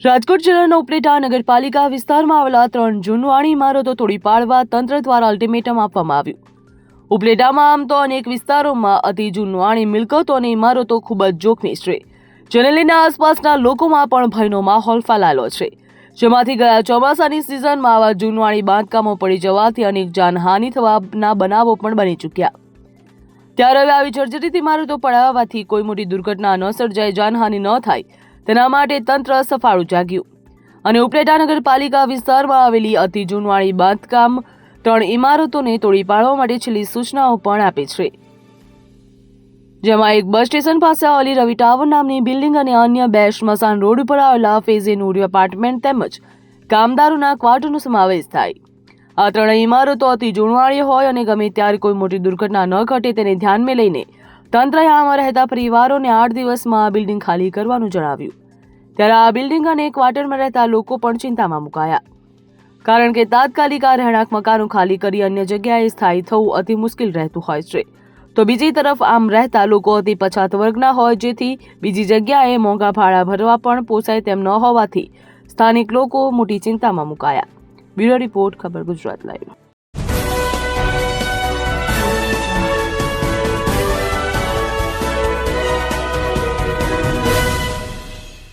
રાજકોટ જિલ્લાના ઉપલેટા નગરપાલિકા વિસ્તારમાં આવેલા 3 જૂનવાણી ઇમારતો તોડી પાડવા તંત્ર દ્વારા અલ્ટિમેટમ આપવામાં આવ્યું. ઉપલેટામાં આમ તો અનેક વિસ્તારોમાં અતિ જૂનવાણી મિલકતો અને ઇમારતો ખૂબ જ જોખમી છે, જેને લઈને આસપાસના લોકોમાં પણ ભયનો માહોલ ફેલાયેલો છે. જેમાંથી ગયા ચોમાસાની સિઝનમાં આવા જૂનવાણી બાંધકામો પડી જવાથી અનેક જાનહાનિ થવાના બનાવો પણ બની ચૂક્યા. ત્યારે હવે આવી જર્જરિત ઇમારતો પડાવવાથી કોઈ મોટી દુર્ઘટના ન સર્જાય, જાનહાનિ ન થાય તેના માટે તંત્ર સફાળું જાગ્યું અને ઉપલેટા નગરપાલિકા વિસ્તારમાં આવેલી અતિ જૂનવાણી બાંધકામ 3 ઇમારતોને તોડી પાડવા માટે છેલ્લી સૂચનાઓ પણ આપી છે. જેમાં એક બસ સ્ટેશન પાસે આવેલી રવિ ટાવર નામની બિલ્ડિંગ અને અન્ય 2 સ્મશાન રોડ ઉપર આવેલા ફેઝ નૂરી એપાર્ટમેન્ટ તેમજ કામદારોના ક્વાર્ટરનો સમાવેશ થાય. આ 3 ઇમારતો અતિ જૂનવાણી હોય અને ગમે ત્યારે કોઈ મોટી દુર્ઘટના ન ઘટે તેને ધ્યાનમાં લઈને તંત્રએ આમાં રહેતા પરિવારોને 8 દિવસમાં આ બિલ્ડિંગ ખાલી કરવાનું જણાવ્યું. ત્યારે આ બિલ્ડિંગ અને ક્વાર્ટરમાં રહેતા લોકો પણ ચિંતામાં મુકાયા, કારણ કે તાત્કાલિક આ રહેણાંક મકાનો ખાલી કરી અન્ય જગ્યાએ સ્થાયી થવું અતિ મુશ્કેલ રહેતું હોય છે. તો બીજી તરફ આમ રહેતા લોકો અતિ પછાત વર્ગના હોય, જેથી બીજી જગ્યાએ મોંઘા ભાડા ભરવા પણ પોસાય તેમ ન હોવાથી સ્થાનિક લોકો મોટી ચિંતામાં મુકાયા. બ્યુરો રિપોર્ટ, ખબર ગુજરાત લાઈવ.